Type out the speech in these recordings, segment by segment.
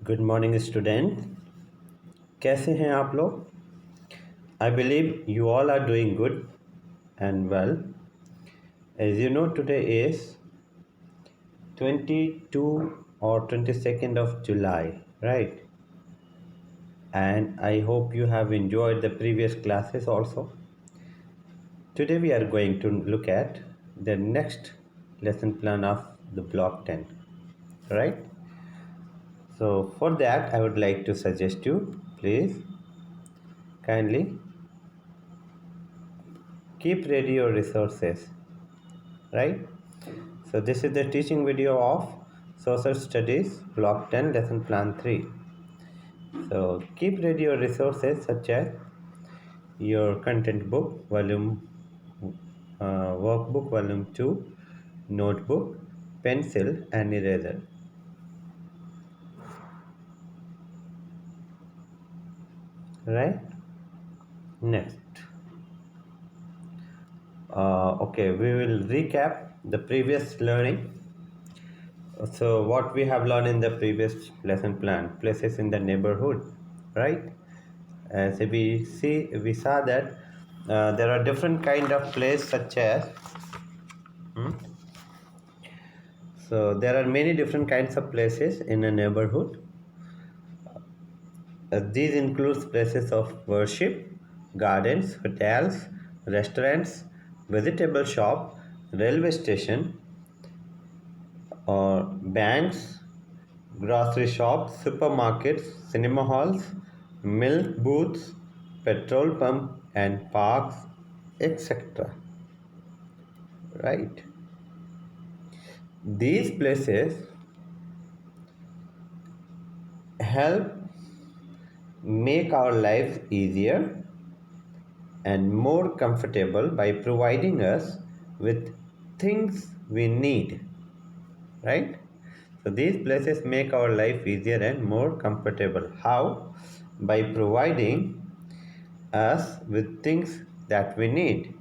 Good morning student. कैसे हैं आप लोग? I believe you all are doing good and well. As you know today is 22 or 22nd of July, right? And I hope you have enjoyed the previous classes also. Today we are going to look at the next lesson plan of the block 10, right? So for that I would like to suggest you, please kindly keep ready your resources, right? So this is the teaching video of social studies block 10 lesson plan 3. So keep ready your resources such as your content book volume workbook volume 2, notebook, pencil and eraser, right? Next, okay, we will recap the previous learning. So what we have learned in the previous lesson plan: places in the neighborhood, right? As we saw that there are different kind of places such as so there are many different kinds of places in a neighborhood. These includes places of worship, gardens, hotels, restaurants, vegetable shop, railway station, or banks, grocery shops, supermarkets, cinema halls, milk booths, petrol pump and parks, etc. Right? These places help make our lives easier and more comfortable by providing us with things we need, right? So these places make our life easier and more comfortable. How? By providing us with things that we need.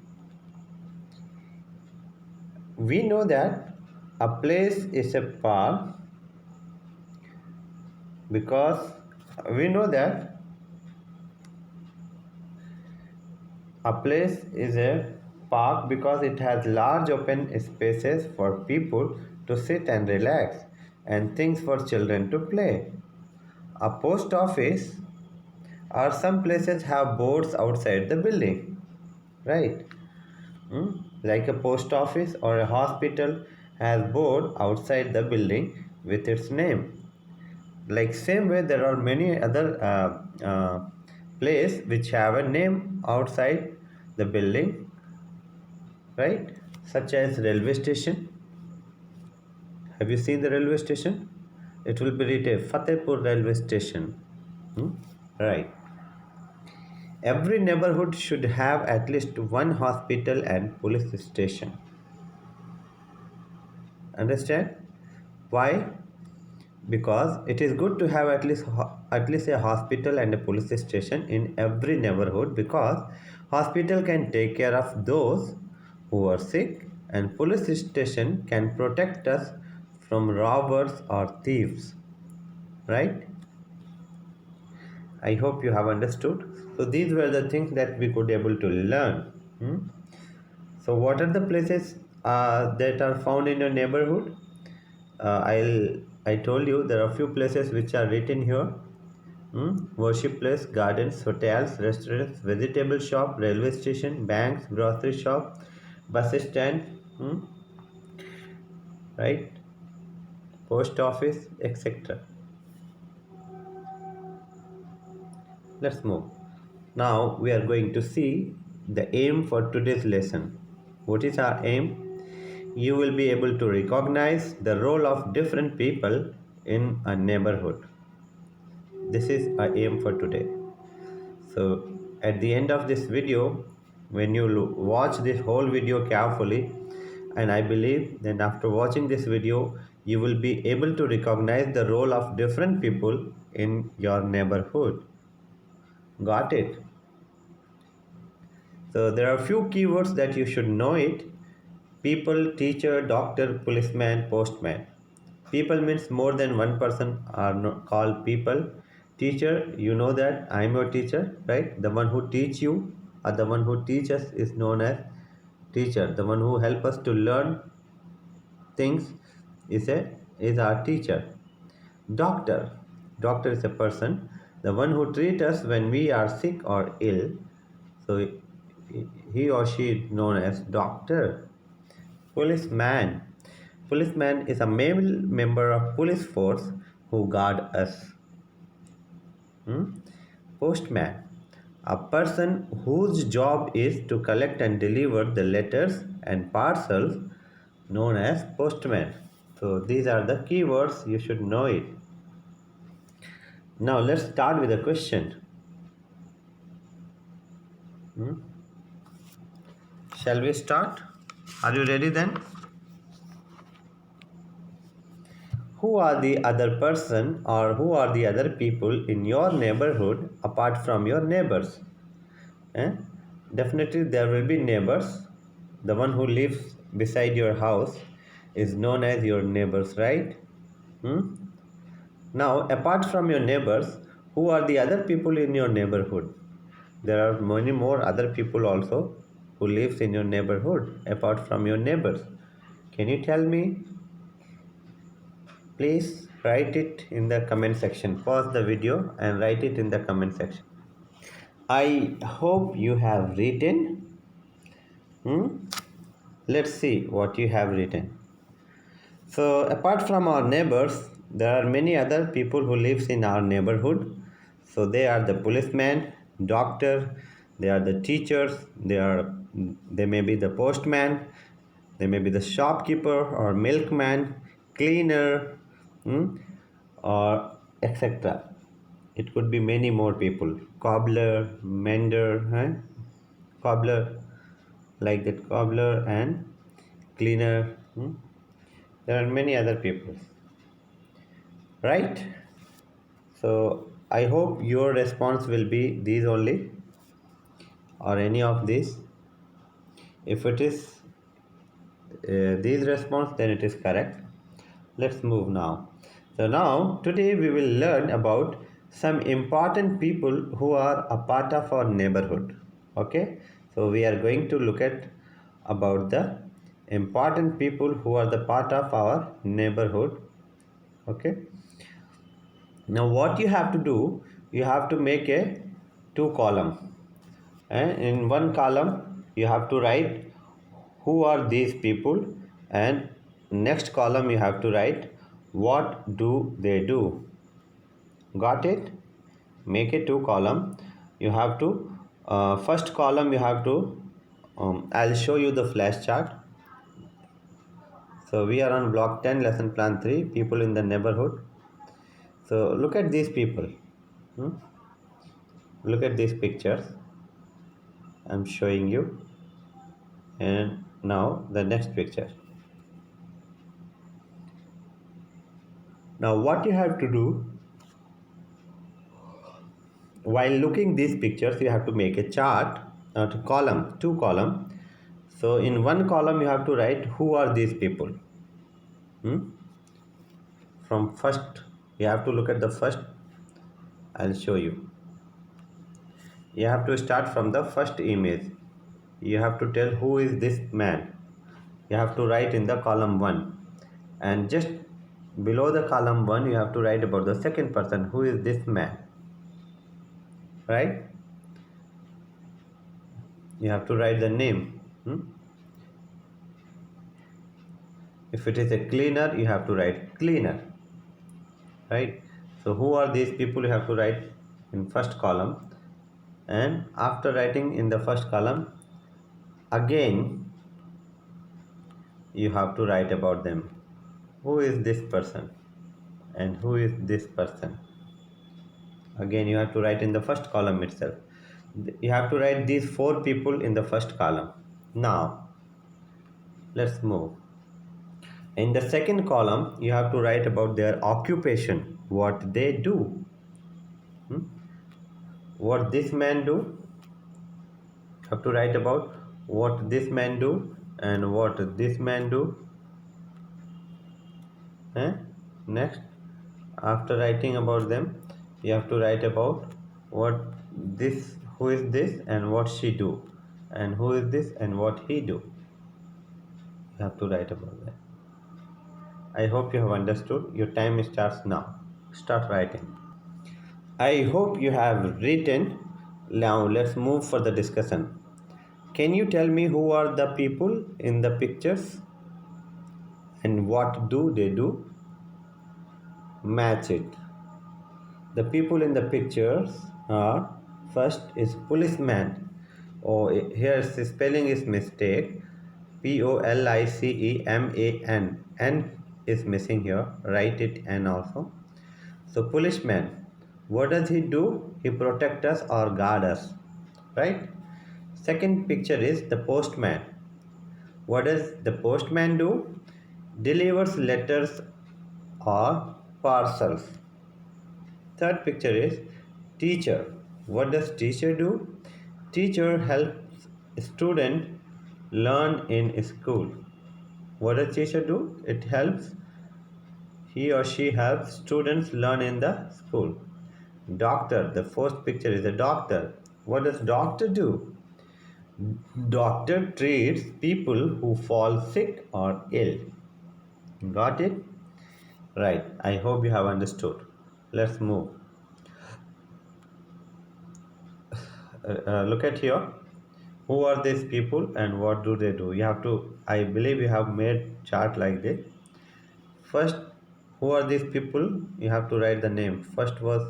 We know that a place is a park because we know that a place is a park because it has large open spaces for people to sit and relax and things for children to play. A post office or some places have boards outside the building, right? Like a post office or a hospital has board outside the building with its name. Like same way there are many other place which have a name outside the building, right? Such as railway station. Have you seen the railway station? It will be written Fatehpur railway station. Right. Every neighborhood should have at least one hospital and police station. Understand? Why? Because it is good to have at least a hospital and a police station in every neighborhood, because hospital can take care of those who are sick and police station can protect us from robbers or thieves, right? I hope you have understood. So these were the things that we could able to learn. So what are the places that are found in your neighborhood? I told you there are few places which are written here. Worship place, gardens, hotels, restaurants, vegetable shop, railway station, banks, grocery shop, bus stand, right? Post office, etc. Let's move. Now we are going to see the aim for today's lesson. What is our aim? You will be able to recognize the role of different people in a neighborhood. This is our aim for today. So at the end of this video, when you watch this whole video carefully, and I believe then after watching this video, you will be able to recognize the role of different people in your neighborhood. Got it? So there are few keywords that you should know it: people, teacher, doctor, policeman, postman. People means more than one person are called people. Teacher, you know that I am your teacher, right? The one who teach you or the one who teach us is known as teacher. The one who help us to learn things is our teacher. Doctor, doctor is a person, the one who treat us when we are sick or ill. So he or she is known as doctor. Policeman, policeman is a male member of police force who guard us. Postman, a person whose job is to collect and deliver the letters and parcels, known as postman. So these are the keywords, you should know it. Now let's start with a question. Shall we start? Are you ready then? Who are the other person or who are the other people in your neighborhood apart from your neighbors? Eh? Definitely there will be neighbors. The one who lives beside your house is known as your neighbors, right? Now, apart from your neighbors, who are the other people in your neighborhood? There are many more other people also who lives in your neighborhood apart from your neighbors. Can you tell me? Please write it in the comment section. Pause the video and write it in the comment section. I hope you have written. Let's see what you have written. So apart from our neighbors, there are many other people who lives in our neighborhood. So they are the policeman, doctor, they are the teachers, they may be the postman, they may be the shopkeeper or milkman, cleaner, or etc. It could be many more people. Cobbler, mender, cobbler, like that cobbler and cleaner. There are many other people, right? So I hope your response will be these only or any of these. If it is these response, then it is correct. Let's move now. So now today we will learn about some important people who are a part of our neighborhood. Okay, so we are going to look at about the important people who are the part of our neighborhood. Okay, now what you have to do, you have to make a two column, and in one column you have to write who are these people, and next column you have to write what do they do. Got it? Make a two column. You have to first column you have to I'll show you the flash chart. So we are on block 10 lesson plan 3, people in the neighborhood. So look at these people. Look at these pictures I'm showing you. And now the next picture. Now what you have to do, while looking these pictures, you have to make a chart, to column, two column. So in one column you have to write who are these people. From first, you have to look at the first. I'll show you. You have to start from the first image. You have to tell who is this man. You have to write in the column 1, and just below the column 1 you have to write about the second person, who is this man, right? You have to write the name. If it is a cleaner, you have to write cleaner, right? So who are these people, you have to write in first column, and after writing in the first column, again you have to write about them. Who is this person and who is this person? Again you have to write in the first column itself. You have to write these 4 people in the first column. Now let's move. In the second column you have to write about their occupation, what they do. What this man do, you have to write about what this man do and what this man do. Next, after writing about them, you have to write about what this, who is this and what she do, and who is this and what he do. You have to write about that. I hope you have understood. Your time starts now. Start writing. I hope you have written. Now let's move for the discussion. Can you tell me who are the people in the pictures and what do they do? Match it. The people in the pictures are, first is policeman. Oh, here the spelling is mistake. Policeman. N is missing here. Write it N also. So policeman. What does he do? He protect us or guard us. Right? Second picture is the postman. What does the postman do? Delivers letters or parcels. Third picture is teacher. What does teacher do? Teacher helps student learn in school. What does teacher do? It helps, he or she helps students learn in the school. Doctor. The first picture is a doctor. What does doctor do? Doctor treats people who fall sick or ill. Got it? Right. I hope you have understood. Let's move. Look at here. Who are these people and what do they do? You have to, I believe you have made chart like this. First, who are these people? You have to write the name. First was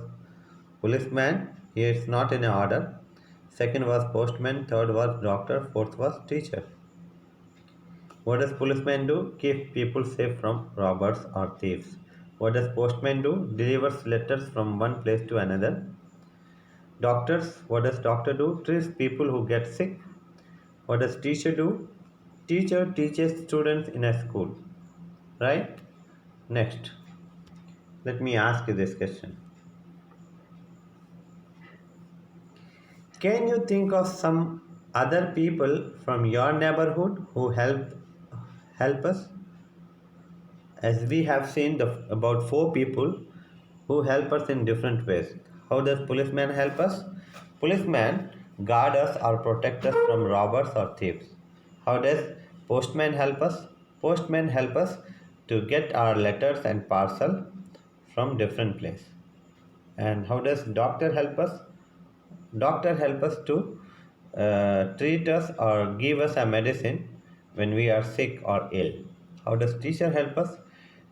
policeman. Here it's not in order. Second was postman. Third was doctor. Fourth was teacher. What does policeman do? Keep people safe from robbers or thieves. What does postman do? Delivers letters from one place to another. Doctors, what does doctor do? Treats people who get sick. What does teacher do? Teacher teaches students in a school. Right? Next, let me ask you this question. Can you think of some other people from your neighborhood who help us? As we have seen about four people who help us in different ways. How does policeman help us? Policeman guard us or protect us from robbers or thieves. How does postman help us? Postman help us to get our letters and parcel from different place. And how does doctor help us? Doctor help us to treat us or give us a medicine when we are sick or ill. How does teacher help us?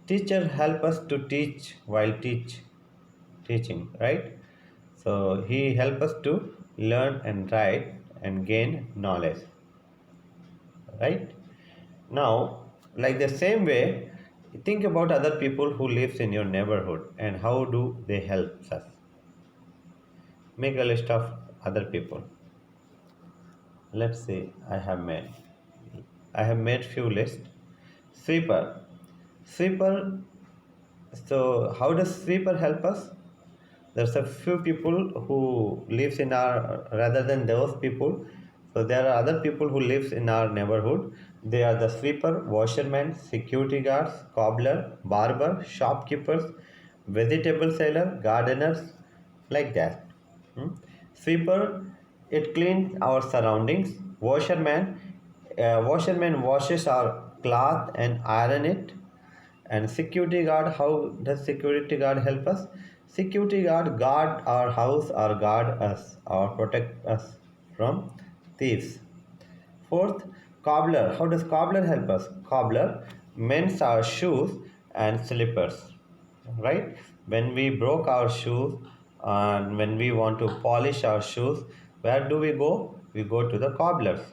Teacher help us to teach while teaching, right? So he help us to learn and write and gain knowledge, right? Now, like the same way, think about other people who lives in your neighborhood and how do they help us. Make a list of other people. Let's see. I have made few lists. Sweeper. Sweeper. So how does sweeper help us? There's a few people who lives in our, rather than those people, so there are other people who lives in our neighborhood. They are the sweeper, washerman, security guards, cobbler, barber, shopkeepers, vegetable seller, gardeners, like that. Hmm? Sweeper, it cleans our surroundings. Washerman washes our cloth and iron it. And security guard, how does security guard help us? Security guard our house or guard us or protect us from thieves. Fourth, cobbler. How does cobbler help us? Cobbler mends our shoes and slippers. Right? When we broke our shoes and when we want to polish our shoes, where do we go? We go to the cobblers.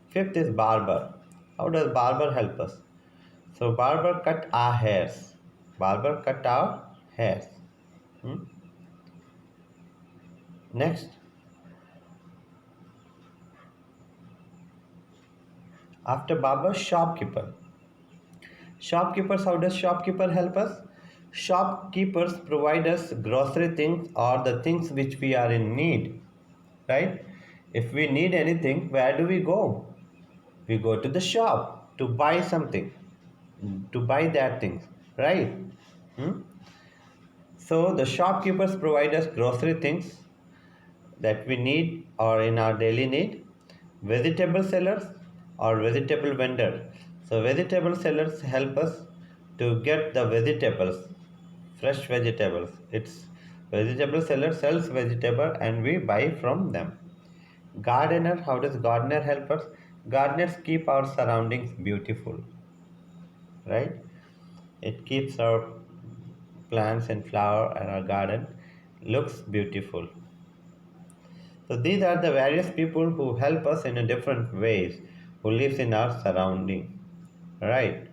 Fifth is barber. How does barber help us? So barber cut our hairs. Barber cut our hairs. Hmm? Next, after barber, shopkeeper. Shopkeepers, how does shopkeeper help us? Shopkeepers provide us grocery things or the things which we are in need. Right? If we need anything, where do we go? We go to the shop to buy something, to buy that things. Right? Hmm? So the shopkeepers provide us grocery things that we need or in our daily need. Vegetable sellers or vegetable vendor. So vegetable sellers help us to get the vegetables, fresh vegetables. It's vegetable seller sells vegetable and we buy from them. Gardener, how does gardener help us? Gardeners keep our surroundings beautiful, right? It keeps our plants and flower and our garden looks beautiful. So these are the various people who help us in a different ways, who lives in our surrounding. Right.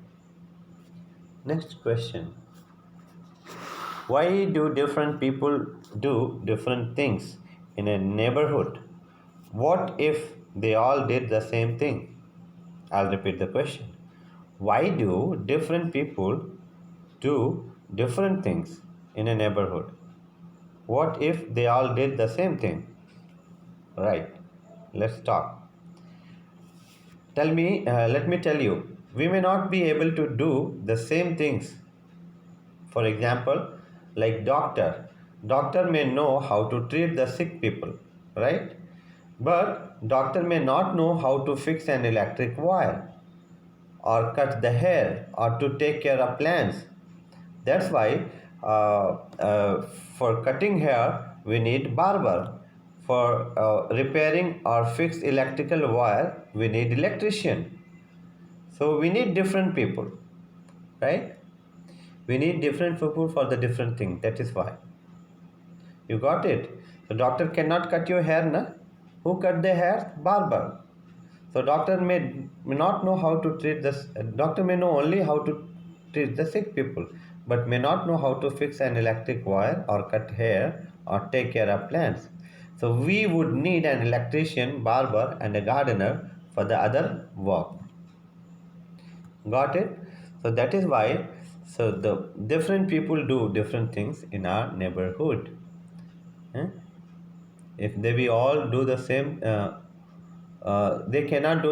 Next question. Why do different people do different things in a neighborhood? What if they all did the same thing? I'll repeat the question. Why do different people do different things in a neighborhood? What if they all did the same thing? Right. Let's talk. Let me tell you, we may not be able to do the same things. For example, like doctor may know how to treat the sick people, right? But doctor may not know how to fix an electric wire or cut the hair or to take care of plants. That's why for cutting hair we need barber. For repairing or fix electrical wire we need electrician. So we need different people, right? We need different people for the different thing. That is why. You got it? The doctor cannot cut your hair, na? Who cut the hair? Barber. So doctor may not know how to treat this. Doctor may know only how to treat the sick people, but may not know how to fix an electric wire or cut hair or take care of plants. So we would need an electrician, barber, and a gardener for the other work. Got it? So that is why so the different people do different things in our neighborhood. Eh? If we all do the same, they cannot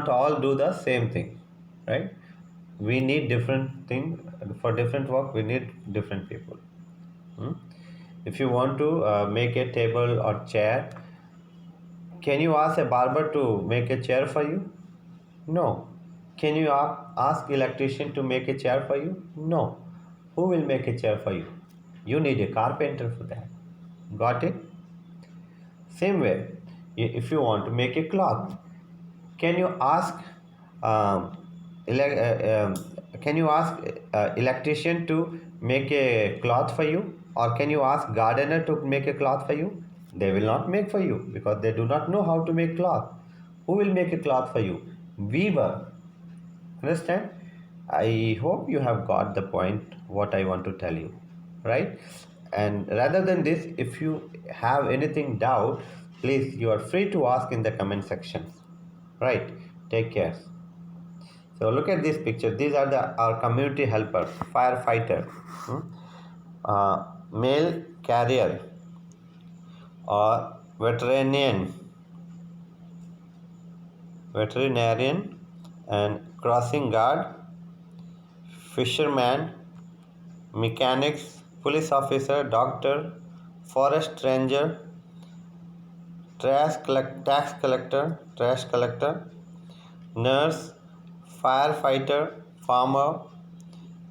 all do the same thing, right? We need different thing for different work. We need different people. Hmm? If you want to make a table or chair, can you ask a barber to make a chair for you? No. Can you ask electrician to make a chair for you? No. Who will make a chair for you? You need a carpenter for that. Got it? Same way, if you want to make a cloth, can you ask um, ele- can you ask electrician to make a cloth for you, or can you ask gardener to make a cloth for you? They will not make for you because they do not know how to make cloth. Who will make a cloth for you? Weaver. Understand? I hope you have got the point what I want to tell you, right? And rather than this, if you have anything doubt, please you are free to ask in the comment sections. Right? Take care. So look at this picture. These are the our community helpers, firefighter, mail carrier, or veterinarian, and crossing guard, fisherman, mechanics, police officer, doctor, forest ranger, trash collector, nurse, firefighter, farmer,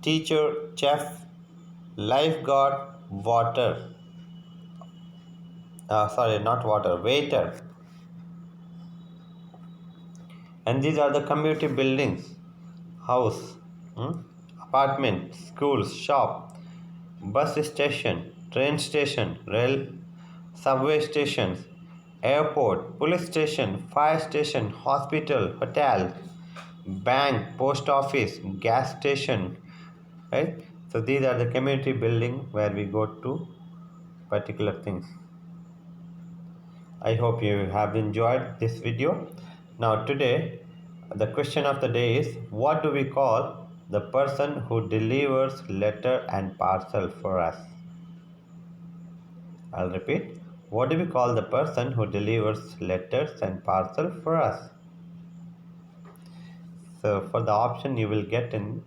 teacher, chef, lifeguard, water. Sorry, not water, waiter. And these are the community buildings, house, hmm, apartment, schools, shop, bus station, train station, rail, subway stations, airport, police station, fire station, hospital, hotel, bank, post office, gas station, right? So these are the community building where we go to particular things. I hope you have enjoyed this video. Now today, the question of the day is, what do we call the person who delivers letter and parcel for us? I'll repeat. What do we call the person who delivers letters and parcel for us? So for the option you will get in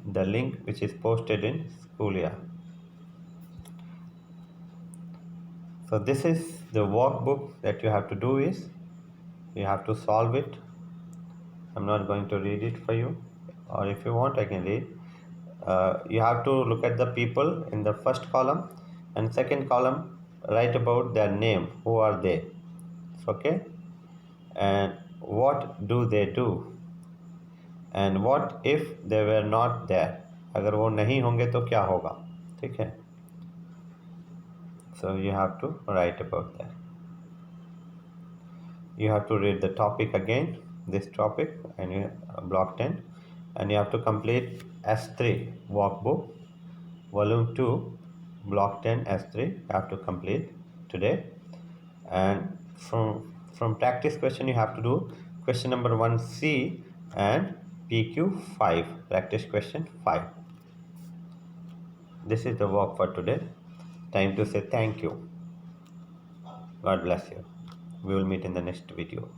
the link which is posted in Schoolia. So this is the workbook that you have to do is you have to solve it. I'm not going to read it for you, or if you want I can read. You have to look at the people in the first column, and second column write about their name, who are they, okay, and what do they do, and what if they were not there, अगर वो नहीं होंगे तो क्या होगा, ठीक है. So you have to write about that. You have to read the topic again, this topic, and you block 10, and you have to complete S3 workbook, volume 2, block 10 S3. You have to complete today, and from practice question you have to do question number 1C and PQ5, practice question 5. This is the work for today. Time to say thank you. God bless you. We will meet in the next video.